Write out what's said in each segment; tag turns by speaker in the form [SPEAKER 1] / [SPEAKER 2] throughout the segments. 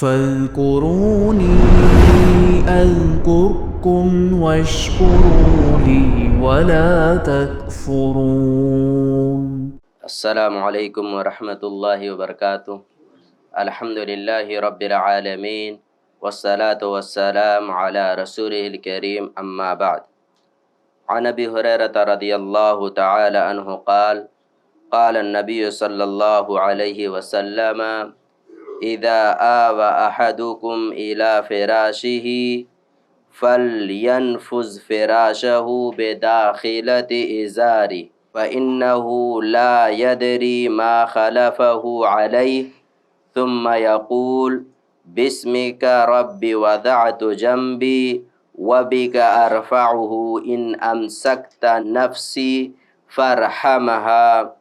[SPEAKER 1] فاذكروني أذكركم واشكروا لي ولا تكفرون.
[SPEAKER 2] السلام علیکم ورحمۃ اللہ وبرکاتہ۔ الحمد للہ رب العالمین والصلاة والسلام علی رسولہ الکریم، اما بعد۔ عن ابی ہریرۃ رضی اللہ تعالی عنہ قال قال النبی صلی اللہ علیہ وسلم اذا آوى احدکم الى فراشہ فلینفذ فراشہ بداخلۃ ازارہ فإنه لا يدري ما خلفه عليه ثم يقول باسمك رب وضعت جنبي وبك أرفعه إن أمسكت نفسي فارحمها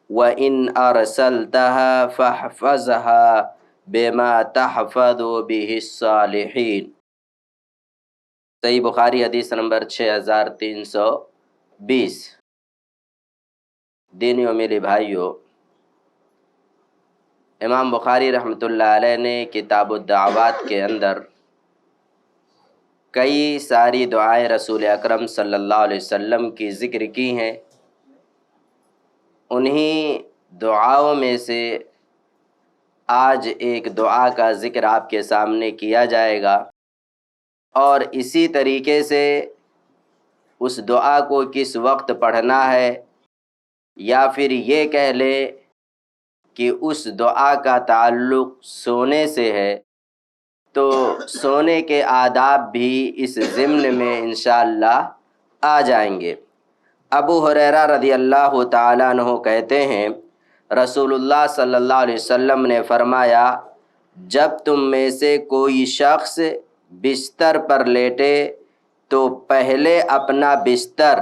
[SPEAKER 2] وإن أرسلتها فاحفظها بما تحفظ به الصالحين۔ صحیح بخاری حدیث نمبر 6320۔ دینی و میرے بھائیو، امام بخاری رحمۃ اللہ علیہ نے کتاب الدعوات کے اندر کئی ساری دعائیں رسول اکرم صلی اللہ علیہ وسلم کی ذکر کی ہیں۔ انہی دعاؤں میں سے آج ایک دعا کا ذکر آپ کے سامنے کیا جائے گا، اور اسی طریقے سے اس دعا کو کس وقت پڑھنا ہے، یا پھر یہ کہہ لے کہ اس دعا کا تعلق سونے سے ہے، تو سونے کے آداب بھی اس ضمن میں انشاءاللہ آ جائیں گے۔ ابو ہریرہ رضی اللہ تعالیٰ عنہ کہتے ہیں، رسول اللہ صلی اللہ علیہ وسلم نے فرمایا، جب تم میں سے کوئی شخص بستر پر لیٹے تو پہلے اپنا بستر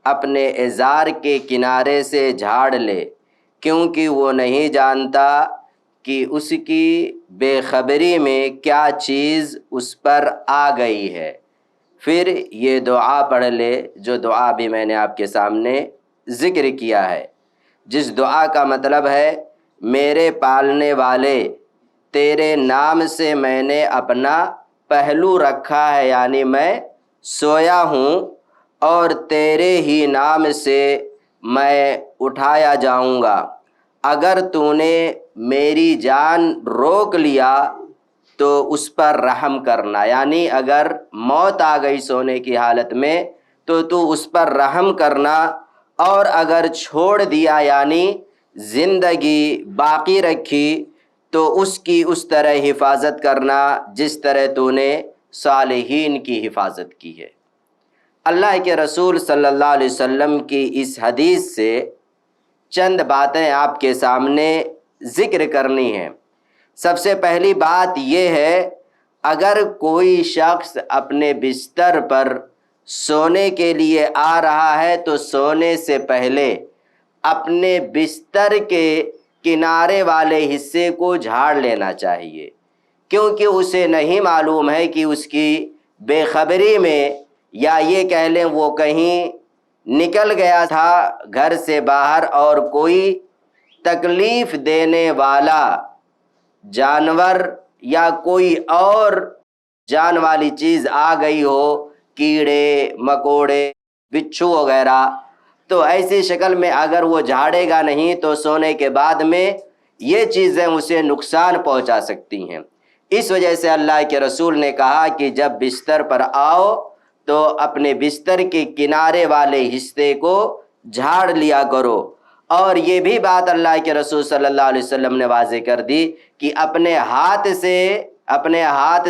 [SPEAKER 2] اپنے ازار کے کنارے سے جھاڑ لے، کیونکہ وہ نہیں جانتا کہ اس کی بے خبری میں کیا چیز اس پر آ گئی ہے۔ پھر یہ دعا پڑھ لے جو دعا بھی میں نے آپ کے سامنے ذکر کیا ہے، جس دعا کا مطلب ہے، میرے پالنے والے، تیرے نام سے میں نے اپنا پہلو رکھا ہے، یعنی میں سویا ہوں، اور تیرے ہی نام سے میں اٹھایا جاؤں گا۔ اگر تو نے میری جان روک لیا تو اس پر رحم کرنا، یعنی اگر موت آ گئی سونے کی حالت میں تو اس پر رحم کرنا، اور اگر چھوڑ دیا یعنی زندگی باقی رکھی تو اس کی اس طرح حفاظت کرنا جس طرح تو نے صالحین کی حفاظت کی ہے۔ اللہ کے رسول صلی اللہ علیہ وسلم کی اس حدیث سے چند باتیں آپ کے سامنے ذکر کرنی ہیں۔ سب سے پہلی بات یہ ہے، اگر کوئی شخص اپنے بستر پر سونے کے لیے آ رہا ہے تو سونے سے پہلے اپنے بستر کے کنارے والے حصے کو جھاڑ لینا چاہیے، کیونکہ اسے نہیں معلوم ہے کہ اس کی بے خبری میں، یا یہ کہہ لیں وہ کہیں نکل گیا تھا گھر سے باہر اور کوئی تکلیف دینے والا جانور یا کوئی اور جان والی چیز آ گئی ہو، کیڑے مکوڑے بچھو وغیرہ، تو ایسی شکل میں اگر وہ جھاڑے گا نہیں تو سونے کے بعد میں یہ چیزیں اسے نقصان پہنچا سکتی ہیں۔ اس وجہ سے اللہ کے رسول نے کہا کہ جب بستر پر آؤ تو اپنے بستر کے کنارے والے حصے کو جھاڑ لیا کرو۔ اور یہ بھی بات اللہ کے رسول صلی اللہ علیہ وسلم نے واضح کر دی کہ اپنے ہاتھ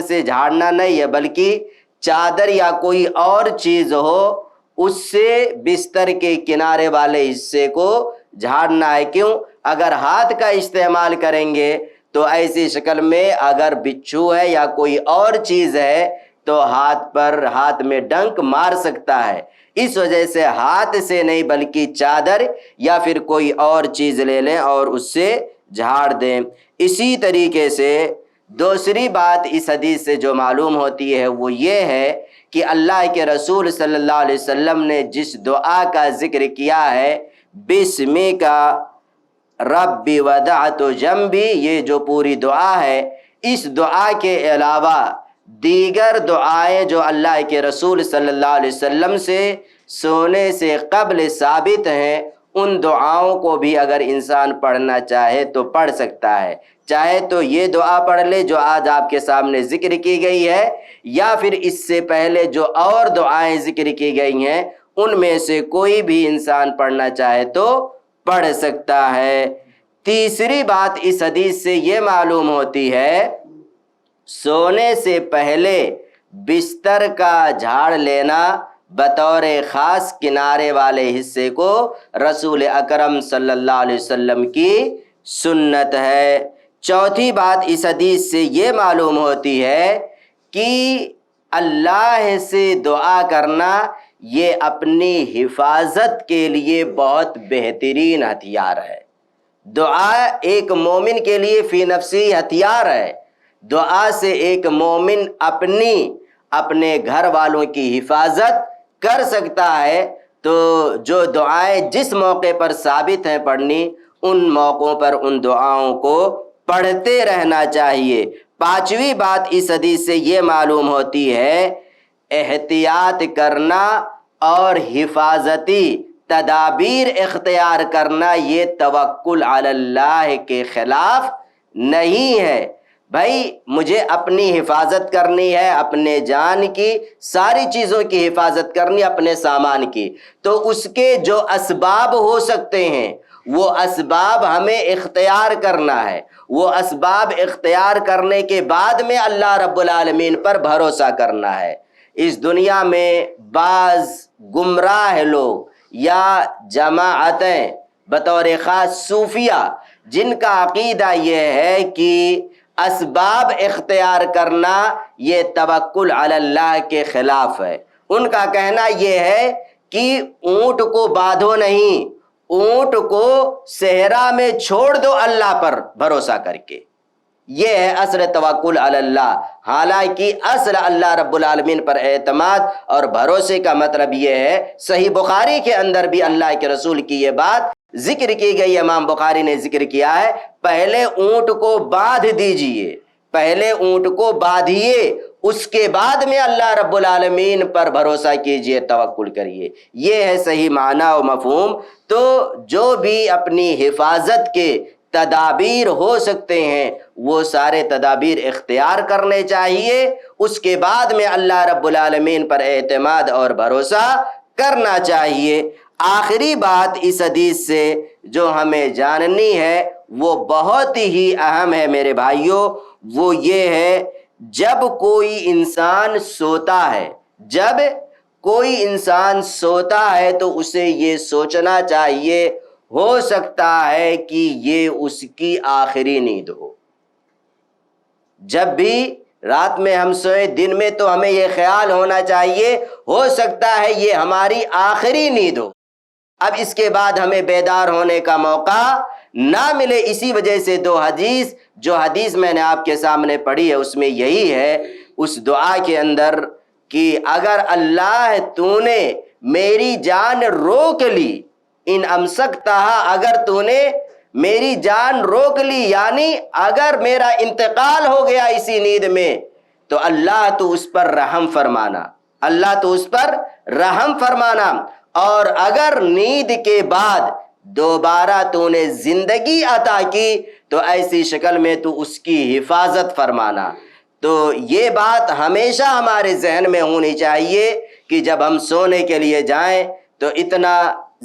[SPEAKER 2] سے جھاڑنا نہیں ہے، بلکہ چادر یا کوئی اور چیز ہو اس سے بستر کے کنارے والے حصے کو جھاڑنا ہے۔ کیوں؟ اگر ہاتھ کا استعمال کریں گے تو ایسی شکل میں اگر بچھو ہے یا کوئی اور چیز ہے تو ہاتھ میں ڈنک مار سکتا ہے۔ اس وجہ سے ہاتھ سے نہیں بلکہ چادر یا پھر کوئی اور چیز لے لیں اور اس سے جھاڑ دیں۔ اسی طریقے سے دوسری بات اس حدیث سے جو معلوم ہوتی ہے وہ یہ ہے کہ اللہ کے رسول صلی اللہ علیہ وسلم نے جس دعا کا ذکر کیا ہے، بسمک رب وضعت جنبی، یہ جو پوری دعا ہے اس دعا کے علاوہ دیگر دعائیں جو اللہ کے رسول صلی اللہ علیہ وسلم سے سونے سے قبل ثابت ہیں، ان دعاؤں کو بھی اگر انسان پڑھنا چاہے تو پڑھ سکتا ہے۔ چاہے تو یہ دعا پڑھ لے جو آج آپ کے سامنے ذکر کی گئی ہے، یا پھر اس سے پہلے جو اور دعائیں ذکر کی گئی ہیں ان میں سے کوئی بھی انسان پڑھنا چاہے تو پڑھ سکتا ہے۔ تیسری بات اس حدیث سے یہ معلوم ہوتی ہے، سونے سے پہلے بستر کا جھاڑ لینا بطور خاص کنارے والے حصے کو رسول اکرم صلی اللہ علیہ وسلم کی سنت ہے۔ چوتھی بات اس حدیث سے یہ معلوم ہوتی ہے کہ اللہ سے دعا کرنا یہ اپنی حفاظت کے لیے بہت بہترین ہتھیار ہے۔ دعا ایک مومن کے لیے فی نفسی ہتھیار ہے۔ دعا سے ایک مومن اپنے گھر والوں کی حفاظت کر سکتا ہے۔ تو جو دعائیں جس موقع پر ثابت ہیں پڑھنی، ان موقعوں پر ان دعاؤں کو پڑھتے رہنا چاہیے۔ پانچویں بات اس حدیث سے یہ معلوم ہوتی ہے، احتیاط کرنا اور حفاظتی تدابیر اختیار کرنا یہ توکل علی اللہ کے خلاف نہیں ہے۔ بھائی مجھے اپنی حفاظت کرنی ہے، اپنے جان کی، ساری چیزوں کی حفاظت کرنی، اپنے سامان کی، تو اس کے جو اسباب ہو سکتے ہیں وہ اسباب ہمیں اختیار کرنا ہے۔ وہ اسباب اختیار کرنے کے بعد میں اللہ رب العالمین پر بھروسہ کرنا ہے۔ اس دنیا میں بعض گمراہ لوگ یا جماعتیں بطور خاص صوفیہ جن کا عقیدہ یہ ہے کہ اسباب اختیار کرنا یہ توکل علی اللہ کے خلاف ہے۔ ان کا کہنا یہ ہے کہ اونٹ کو باندھو نہیں، اونٹ کو صحرا میں چھوڑ دو اللہ پر بھروسہ کر کے، یہ ہے اصل توکل علی اللہ۔ حالانکہ اصل اللہ رب العالمین پر اعتماد اور بھروسے کا مطلب یہ ہے، صحیح بخاری کے اندر بھی اللہ کے رسول کی یہ بات ذکر کی گئی، امام بخاری نے ذکر کیا ہے، پہلے اونٹ کو باندھ دیجئے، پہلے اونٹ کو باندھیے، اس کے بعد میں اللہ رب العالمین پر بھروسہ کیجئے، توکل کریے۔ یہ ہے صحیح معنی و مفہوم۔ تو جو بھی اپنی حفاظت کے تدابیر ہو سکتے ہیں وہ سارے تدابیر اختیار کرنے چاہیے، اس کے بعد میں اللہ رب العالمین پر اعتماد اور بھروسہ کرنا چاہیے۔ آخری بات اس حدیث سے جو ہمیں جاننی ہے وہ بہت ہی اہم ہے میرے بھائیوں، وہ یہ ہے، جب کوئی انسان سوتا ہے تو اسے یہ سوچنا چاہیے، ہو سکتا ہے کہ یہ اس کی آخری نیند ہو۔ جب بھی رات میں ہم سوئیں، دن میں تو ہمیں یہ خیال ہونا چاہیے، ہو سکتا ہے یہ ہماری آخری نیند ہو، اب اس کے بعد ہمیں بیدار ہونے کا موقع نہ ملے۔ اسی وجہ سے جو حدیث میں نے آپ کے سامنے پڑھی ہے اس میں یہی ہے، اس دعا کے اندر کہ اگر اللہ تو نے میری جان روک لی، ان امسکتہا، اگر تو نے میری جان روک لی، یعنی اگر میرا انتقال ہو گیا اسی نیند میں، تو اللہ تو اس پر رحم فرمانا، اللہ تو اس پر رحم فرمانا، اور اگر نیند کے بعد دوبارہ تو نے زندگی عطا کی تو ایسی شکل میں تو اس کی حفاظت فرمانا۔ تو یہ بات ہمیشہ ہمارے ذہن میں ہونی چاہیے کہ جب ہم سونے کے لیے جائیں تو اتنا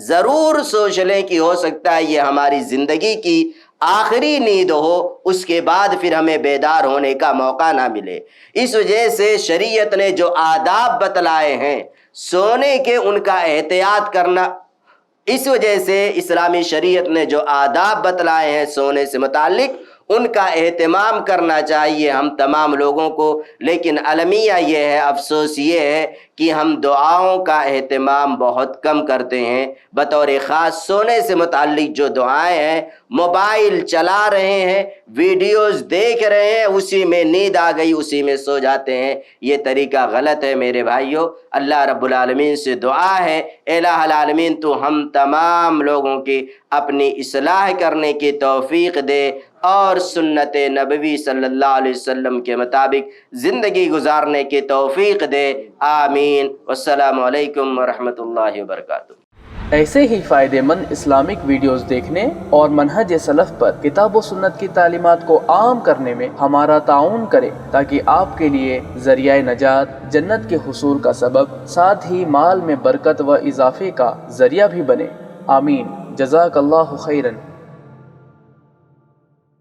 [SPEAKER 2] ضرور سوچ لیں کہ ہو سکتا ہے یہ ہماری زندگی کی آخری نیند ہو، اس کے بعد پھر ہمیں بیدار ہونے کا موقع نہ ملے۔ اس وجہ سے شریعت نے جو آداب بتلائے ہیں سونے کے، ان کا احتیاط کرنا، اس وجہ سے اسلامی شریعت نے جو آداب بتلائے ہیں سونے سے متعلق ان کا اہتمام کرنا چاہیے ہم تمام لوگوں کو۔ لیکن المیہ یہ ہے، افسوس یہ ہے کہ ہم دعاؤں کا اہتمام بہت کم کرتے ہیں۔ بطور خاص سونے سے متعلق جو دعائیں ہیں، موبائل چلا رہے ہیں، ویڈیوز دیکھ رہے ہیں، اسی میں نیند آ گئی، اسی میں سو جاتے ہیں، یہ طریقہ غلط ہے میرے بھائیوں۔ اللہ رب العالمین سے دعا ہے، الہ العالمین تو ہم تمام لوگوں کی اپنی اصلاح کرنے کی توفیق دے، اور سنت نبوی صلی اللہ علیہ وسلم کے مطابق زندگی گزارنے کی توفیق دے، آمین۔ والسلام علیکم ورحمۃ اللہ وبرکاتہ۔
[SPEAKER 1] ایسے ہی فائدہ مند اسلامک ویڈیوز دیکھنے اور منہج سلف پر کتاب و سنت کی تعلیمات کو عام کرنے میں ہمارا تعاون کریں، تاکہ آپ کے لیے ذریعہ نجات، جنت کے حصول کا سبب، ساتھ ہی مال میں برکت و اضافے کا ذریعہ بھی بنے، آمین۔ جزاک اللہ خیراً۔